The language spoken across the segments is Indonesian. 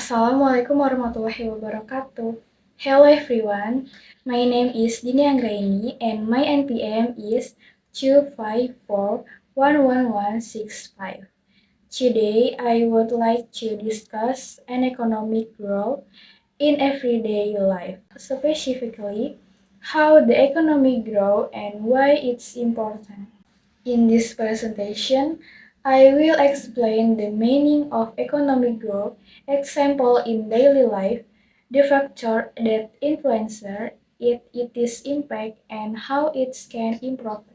Assalamualaikum warahmatullahi wabarakatuh. Hello everyone, my name is Dini Anggraini and my NPM is 2541165. Today I would like to discuss an economic growth in everyday life, specifically how the economy grow and why it's important. In this presentation, I will explain the meaning of economic growth, example in daily life, the factor that influences its impact, and how it can improve.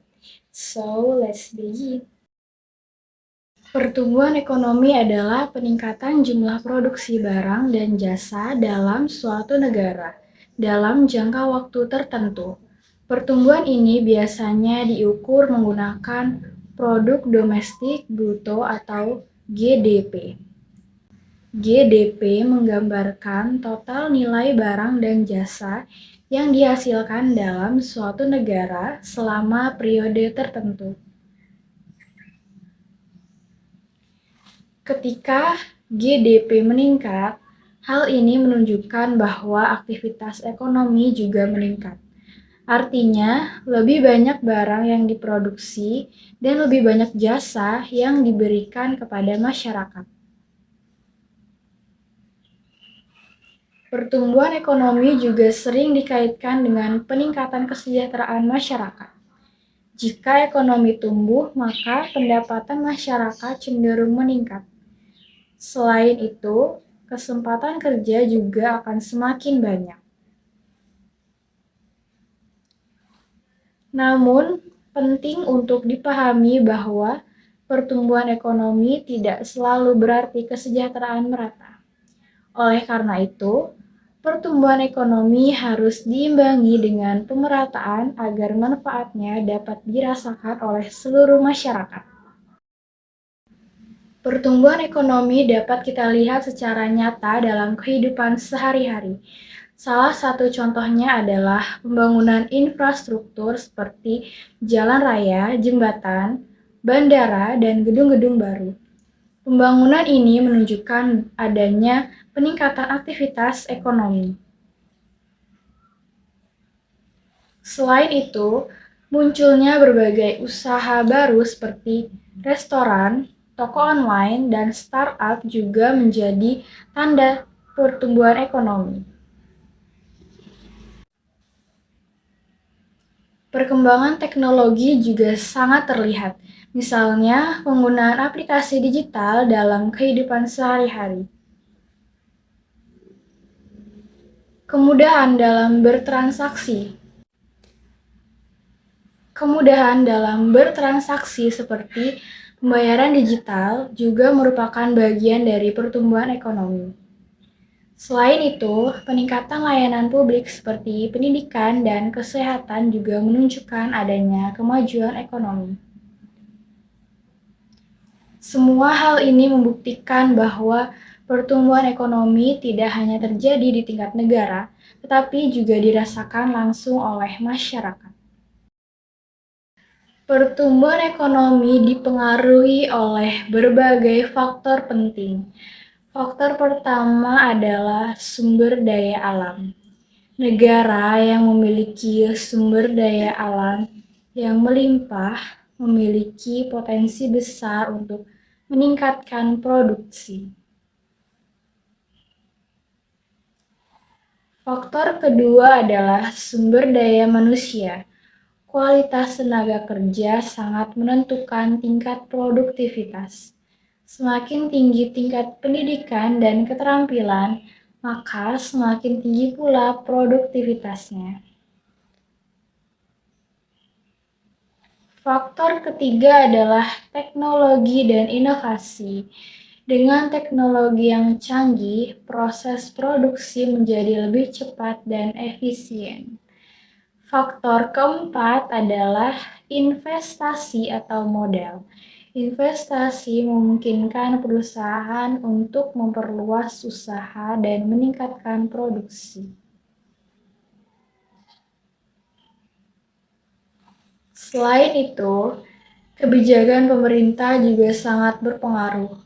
So, let's begin. Pertumbuhan ekonomi adalah peningkatan jumlah produksi barang dan jasa dalam suatu negara dalam jangka waktu tertentu. Pertumbuhan ini biasanya diukur menggunakan produk domestik bruto atau GDP. GDP menggambarkan total nilai barang dan jasa yang dihasilkan dalam suatu negara selama periode tertentu. Ketika GDP meningkat, hal ini menunjukkan bahwa aktivitas ekonomi juga meningkat. Artinya, lebih banyak barang yang diproduksi dan lebih banyak jasa yang diberikan kepada masyarakat. Pertumbuhan ekonomi juga sering dikaitkan dengan peningkatan kesejahteraan masyarakat. Jika ekonomi tumbuh, maka pendapatan masyarakat cenderung meningkat. Selain itu, kesempatan kerja juga akan semakin banyak. Namun, penting untuk dipahami bahwa pertumbuhan ekonomi tidak selalu berarti kesejahteraan merata. Oleh karena itu, pertumbuhan ekonomi harus diimbangi dengan pemerataan agar manfaatnya dapat dirasakan oleh seluruh masyarakat. Pertumbuhan ekonomi dapat kita lihat secara nyata dalam kehidupan sehari-hari. Salah satu contohnya adalah pembangunan infrastruktur seperti jalan raya, jembatan, bandara, dan gedung-gedung baru. Pembangunan ini menunjukkan adanya peningkatan aktivitas ekonomi. Selain itu, munculnya berbagai usaha baru seperti restoran, toko online, dan startup juga menjadi tanda pertumbuhan ekonomi. Perkembangan teknologi juga sangat terlihat, misalnya penggunaan aplikasi digital dalam kehidupan sehari-hari. Kemudahan dalam bertransaksi seperti pembayaran digital juga merupakan bagian dari pertumbuhan ekonomi. Selain itu, peningkatan layanan publik seperti pendidikan dan kesehatan juga menunjukkan adanya kemajuan ekonomi. Semua hal ini membuktikan bahwa pertumbuhan ekonomi tidak hanya terjadi di tingkat negara, tetapi juga dirasakan langsung oleh masyarakat. Pertumbuhan ekonomi dipengaruhi oleh berbagai faktor penting. Faktor pertama adalah sumber daya alam. Negara yang memiliki sumber daya alam yang melimpah memiliki potensi besar untuk meningkatkan produksi. Faktor kedua adalah sumber daya manusia. Kualitas tenaga kerja sangat menentukan tingkat produktivitas. Semakin tinggi tingkat pendidikan dan keterampilan, maka semakin tinggi pula produktivitasnya. Faktor ketiga adalah teknologi dan inovasi. Dengan teknologi yang canggih, proses produksi menjadi lebih cepat dan efisien. Faktor keempat adalah investasi atau modal. Investasi memungkinkan perusahaan untuk memperluas usaha dan meningkatkan produksi. Selain itu, kebijakan pemerintah juga sangat berpengaruh.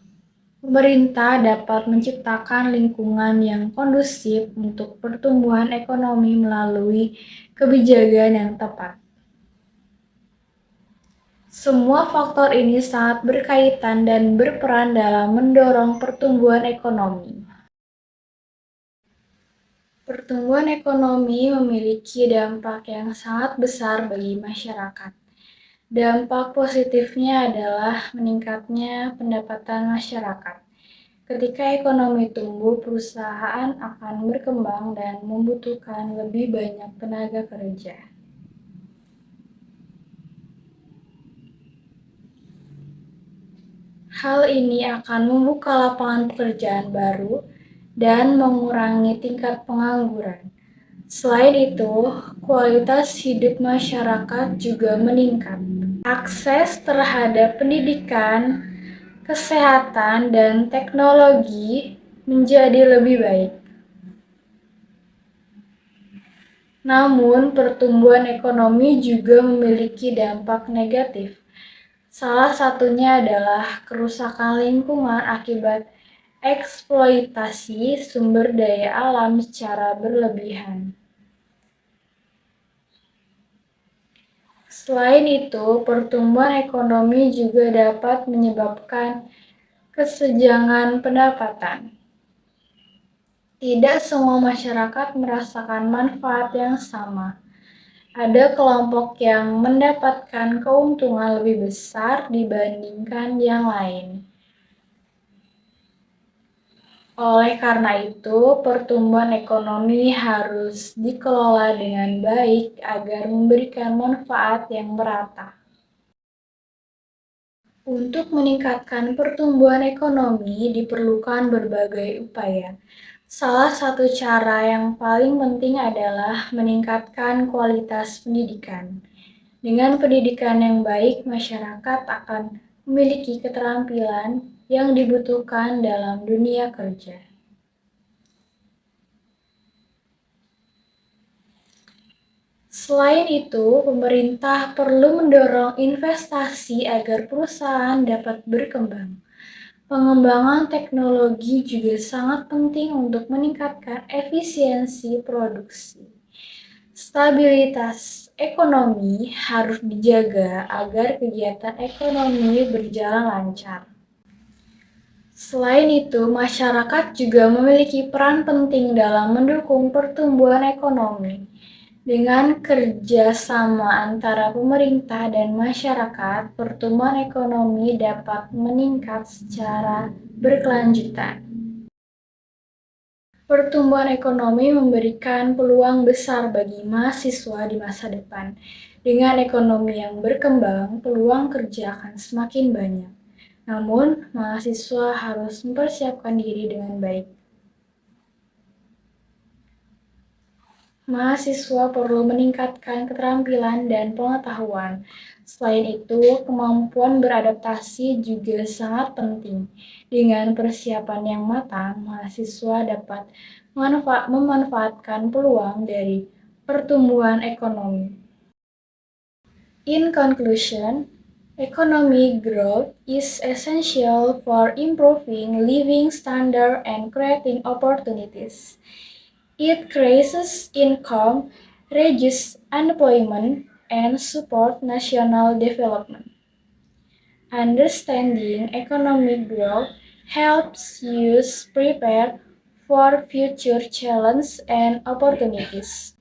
Pemerintah dapat menciptakan lingkungan yang kondusif untuk pertumbuhan ekonomi melalui kebijakan yang tepat. Semua faktor ini sangat berkaitan dan berperan dalam mendorong pertumbuhan ekonomi. Pertumbuhan ekonomi memiliki dampak yang sangat besar bagi masyarakat. Dampak positifnya adalah meningkatnya pendapatan masyarakat. Ketika ekonomi tumbuh, perusahaan akan berkembang dan membutuhkan lebih banyak tenaga kerja. Hal ini akan membuka lapangan pekerjaan baru dan mengurangi tingkat pengangguran. Selain itu, kualitas hidup masyarakat juga meningkat. Akses terhadap pendidikan, kesehatan, dan teknologi menjadi lebih baik. Namun, pertumbuhan ekonomi juga memiliki dampak negatif. Salah satunya adalah kerusakan lingkungan akibat eksploitasi sumber daya alam secara berlebihan. Selain itu, pertumbuhan ekonomi juga dapat menyebabkan kesenjangan pendapatan. Tidak semua masyarakat merasakan manfaat yang sama. Ada kelompok yang mendapatkan keuntungan lebih besar dibandingkan yang lain. Oleh karena itu, pertumbuhan ekonomi harus dikelola dengan baik agar memberikan manfaat yang merata. Untuk meningkatkan pertumbuhan ekonomi diperlukan berbagai upaya. Salah satu cara yang paling penting adalah meningkatkan kualitas pendidikan. Dengan pendidikan yang baik, masyarakat akan memiliki keterampilan yang dibutuhkan dalam dunia kerja. Selain itu, pemerintah perlu mendorong investasi agar perusahaan dapat berkembang. Pengembangan teknologi juga sangat penting untuk meningkatkan efisiensi produksi. Stabilitas ekonomi harus dijaga agar kegiatan ekonomi berjalan lancar. Selain itu, masyarakat juga memiliki peran penting dalam mendukung pertumbuhan ekonomi. Dengan kerjasama antara pemerintah dan masyarakat, pertumbuhan ekonomi dapat meningkat secara berkelanjutan. Pertumbuhan ekonomi memberikan peluang besar bagi mahasiswa di masa depan. Dengan ekonomi yang berkembang, peluang kerja akan semakin banyak. Namun, mahasiswa harus mempersiapkan diri dengan baik. Mahasiswa perlu meningkatkan keterampilan dan pengetahuan. Selain itu, kemampuan beradaptasi juga sangat penting. Dengan persiapan yang matang, mahasiswa dapat memanfaatkan peluang dari pertumbuhan ekonomi. In conclusion, economic growth is essential for improving living standards and creating opportunities. It creates income, reduces unemployment, and supports national development. Understanding economic growth helps you prepare for future challenges and opportunities.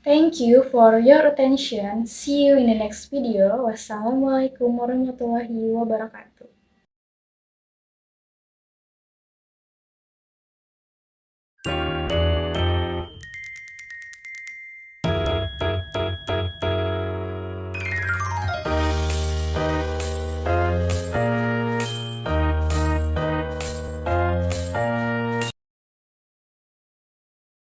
Thank you for your attention. See you in the next video. Wassalamualaikum warahmatullahi wabarakatuh.